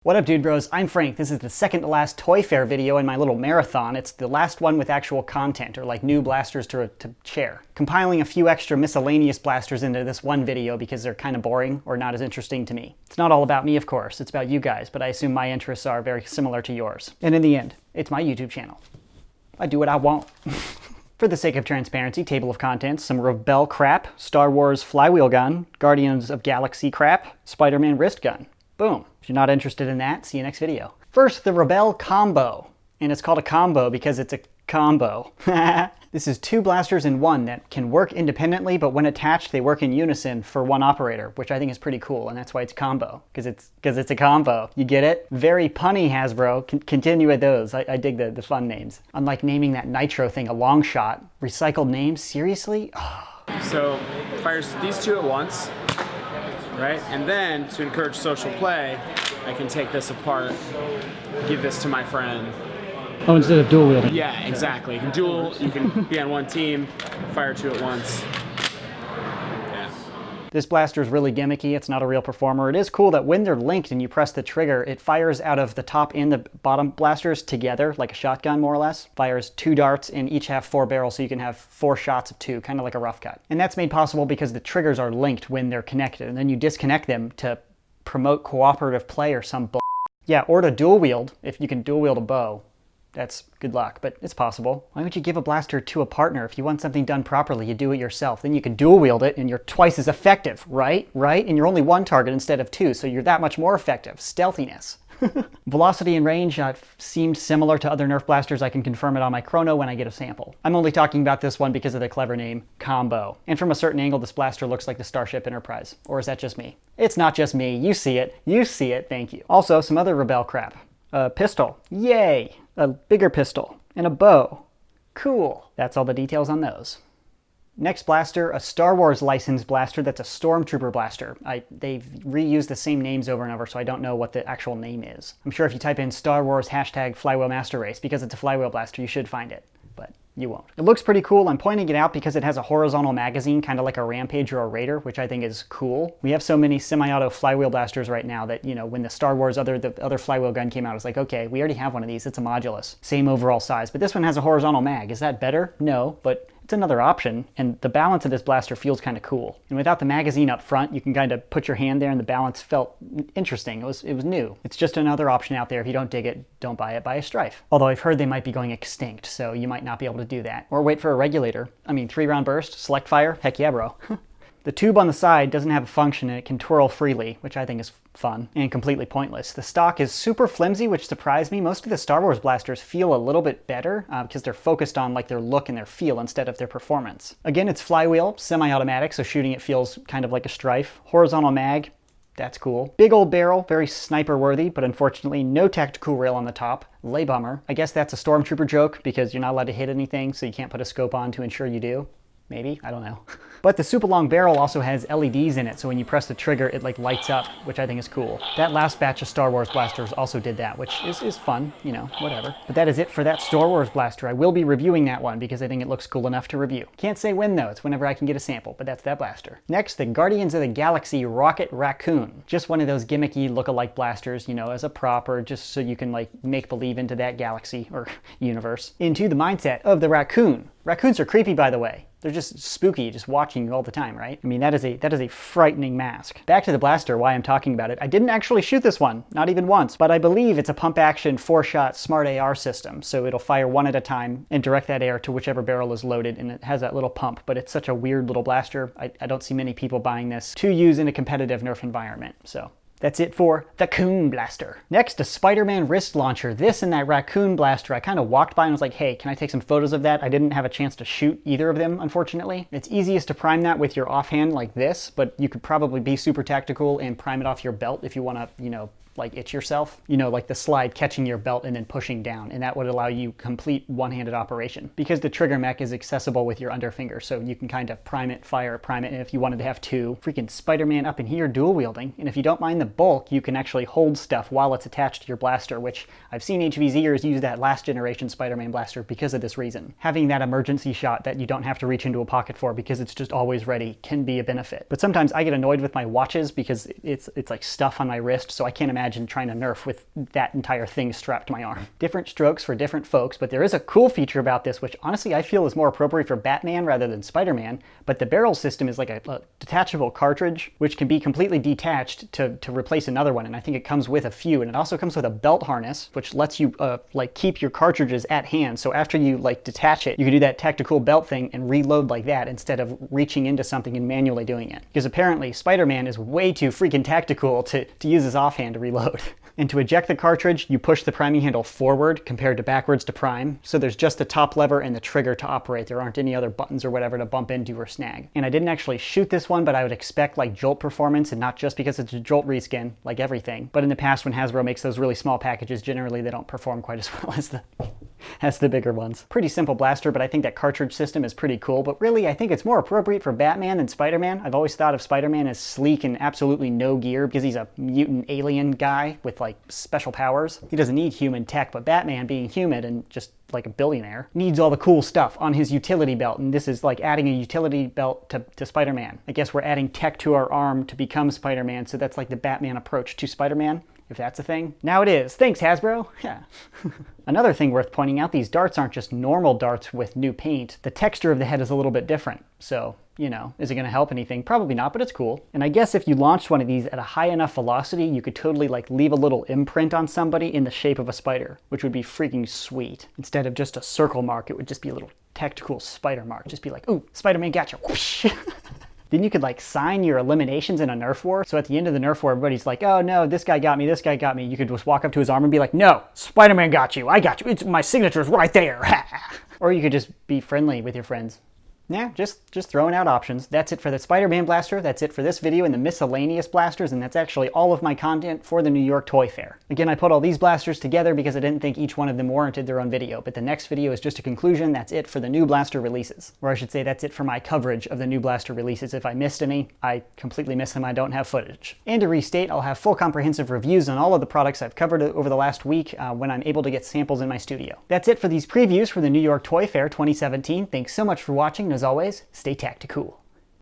What up, dude bros? I'm Frank. This is the second to last Toy Fair video in my little marathon. It's the last one with actual content, or like new blasters to share. Compiling a few extra miscellaneous blasters into this one video because they're kind of boring or not as interesting to me. It's not all about me, of course. It's about you guys, but I assume my interests are very similar to yours. And in the end, it's my YouTube channel. I do what I want. For the sake of transparency, table of contents, some Rebelle crap, Star Wars flywheel gun, Guardians of Galaxy crap, Spiderman wrist gun. Boom. If you're not interested in that, see you next video. First, the Rebelle Combow. And it's called a combo because it's a combo. This is two blasters in one that can work independently, but when attached, they work in unison for one operator, which I think is pretty cool, and that's why it's combo, because it's a combo. You get it? Very punny, Hasbro. Continue with those. I dig the fun names. Unlike naming that Nitro thing a long shot. Recycled names? Seriously? So, fires these two at once. Right? And then, to encourage social play, I can take this apart, give this to my friend. Oh, instead of dual wielding. Yeah, exactly. You can duel, you can be on one team, fire two at once. Yeah. This blaster is really gimmicky. It's not a real performer. It is cool that when they're linked and you press the trigger, it fires out of the top and the bottom blasters together, like a shotgun more or less. Fires 2 darts and each have 4 barrels, so you can have 4 shots of 2, kind of like a rough cut. And that's made possible because the triggers are linked when they're connected, and then you disconnect them to promote cooperative play or some bull. Yeah, or to dual wield, if you can dual wield a bow. That's good luck, but it's possible. Why would you give a blaster to a partner? If you want something done properly, you do it yourself. Then you can dual wield it and you're twice as effective, right? Right? And you're only 1 target instead of 2, so you're that much more effective. Stealthiness. Velocity and range seemed similar to other Nerf blasters. I can confirm it on my chrono when I get a sample. I'm only talking about this one because of the clever name, Combo. And from a certain angle, this blaster looks like the Starship Enterprise. Or is that just me? It's not just me. You see it. You see it. Thank you. Also, some other Rebelle crap. A pistol. Yay! A bigger pistol. And a bow. Cool. That's all the details on those. Next blaster, a Star Wars licensed blaster that's a StormTrooper blaster. They've reused the same names over and over, so I don't know what the actual name is. I'm sure if you type in Star Wars # Flywheel Master Race, because it's a flywheel blaster, you should find it. But you won't. It looks pretty cool. I'm pointing it out because it has a horizontal magazine, kind of like a Rampage or a Raider, which I think is cool. We have so many semi-auto flywheel blasters right now that, you know, when the Star Wars the other flywheel gun came out, it's like, okay, we already have one of these. It's a modulus. Same overall size. But this one has a horizontal mag. Is that better? No, but it's another option, and the balance of this blaster feels kind of cool. And without the magazine up front, you can kind of put your hand there and the balance felt interesting. It was new. It's just another option out there. If you don't dig it, don't buy it, buy a Strife. Although I've heard they might be going extinct, so you might not be able to do that. Or wait for a regulator. I mean, 3-round burst, select fire, heck yeah, bro. The tube on the side doesn't have a function and it can twirl freely, which I think is fun and completely pointless. The stock is super flimsy, which surprised me. Most of the Star Wars blasters feel a little bit better because they're focused on like their look and their feel instead of their performance. Again, it's flywheel, semi-automatic, so shooting it feels kind of like a Strife. Horizontal mag, that's cool. Big old barrel, very sniper worthy, but unfortunately no tactical rail on the top. Lay bummer. I guess that's a StormTrooper joke because you're not allowed to hit anything, so you can't put a scope on to ensure you do. Maybe? I don't know. But the super long barrel also has LEDs in it, so when you press the trigger, it like lights up, which I think is cool. That last batch of Star Wars blasters also did that, which is fun, you know, whatever. But that is it for that Star Wars blaster. I will be reviewing that one because I think it looks cool enough to review. Can't say when though, it's whenever I can get a sample, but that's that blaster. Next, the Guardians of the Galaxy Rocket Raccoon. Just one of those gimmicky look-alike blasters, you know, as a prop or just so you can like make believe into that galaxy or universe. Into the mindset of the raccoon. Raccoons are creepy, by the way. They're just spooky, just watching you all the time, right? I mean, that is a frightening mask. Back to the blaster, why I'm talking about it. I didn't actually shoot this one, not even once, but I believe it's a pump-action 4-shot smart AR system, so it'll fire one at a time and direct that air to whichever barrel is loaded, and it has that little pump, but it's such a weird little blaster. I don't see many people buying this to use in a competitive Nerf environment, so. That's it for the Coon Blaster. Next, a Spiderman wrist launcher. This and that Raccoon blaster, I kind of walked by and was like, hey, can I take some photos of that? I didn't have a chance to shoot either of them, unfortunately. It's easiest to prime that with your offhand like this, but you could probably be super tactical and prime it off your belt if you want to, you know, like itch yourself, you know, like the slide catching your belt and then pushing down, and that would allow you complete one-handed operation because the trigger mech is accessible with your underfinger, so you can kind of prime it, fire, prime it, and if you wanted to have 2, freaking Spider-Man up in here dual wielding, and if you don't mind the bulk, you can actually hold stuff while it's attached to your blaster, which I've seen HVZers use that last generation Spider-Man blaster because of this reason. Having that emergency shot that you don't have to reach into a pocket for because it's just always ready can be a benefit. But sometimes I get annoyed with my watches because it's like stuff on my wrist, so I can't imagine imagine trying to Nerf with that entire thing strapped to my arm. Different strokes for different folks, but there is a cool feature about this, which honestly I feel is more appropriate for Batman rather than Spider-Man, but the barrel system is like a detachable cartridge, which can be completely detached to replace another one, and I think it comes with a few, and it also comes with a belt harness, which lets you like keep your cartridges at hand, so after you like detach it, you can do that tactical belt thing and reload like that instead of reaching into something and manually doing it. Because apparently Spider-Man is way too freaking tactical to use his offhand to reload. And to eject the cartridge, you push the priming handle forward compared to backwards to prime, so there's just the top lever and the trigger to operate. There aren't any other buttons or whatever to bump into or snag. And I didn't actually shoot this one, but I would expect like Jolt performance, and not just because it's a Jolt reskin, like everything. But in the past, when Hasbro makes those really small packages, generally they don't perform quite as well as the bigger ones. Pretty simple blaster, but I think that cartridge system is pretty cool. But really, I think it's more appropriate for Batman than Spider-Man. I've always thought of Spider-Man as sleek and absolutely no gear because he's a mutant alien guy with like special powers. He doesn't need human tech, but Batman, being human and just like a billionaire, needs all the cool stuff on his utility belt, and this is like adding a utility belt to Spider-Man. I guess we're adding tech to our arm to become Spider-Man, so that's like the Batman approach to Spider-Man, if that's a thing. Now it is. Thanks, Hasbro. Yeah. Another thing worth pointing out, these darts aren't just normal darts with new paint. The texture of the head is a little bit different, so, you know, is it going to help anything? Probably not, but it's cool. And I guess if you launched one of these at a high enough velocity, you could totally like leave a little imprint on somebody in the shape of a spider, which would be freaking sweet. Instead of just a circle mark, it would just be a little tactical spider mark. Just be like, ooh, Spider-Man gotcha. Whoosh. Then you could like sign your eliminations in a Nerf war. So at the end of the Nerf war, everybody's like, oh no, this guy got me, this guy got me. You could just walk up to his arm and be like, no, Spider-Man got you, I got you. It's my signature's right there. Or you could just be friendly with your friends. Yeah, just throwing out options. That's it for the Spider-Man blaster. That's it for this video and the miscellaneous blasters, and that's actually all of my content for the New York Toy Fair. Again, I put all these blasters together because I didn't think each one of them warranted their own video, but the next video is just a conclusion. That's it for the new blaster releases. Or I should say that's it for my coverage of the new blaster releases. If I missed any, I completely missed them. I don't have footage. And to restate, I'll have full comprehensive reviews on all of the products I've covered over the last week when I'm able to get samples in my studio. That's it for these previews for the New York Toy Fair 2017. Thanks so much for watching, and as always, stay tactical.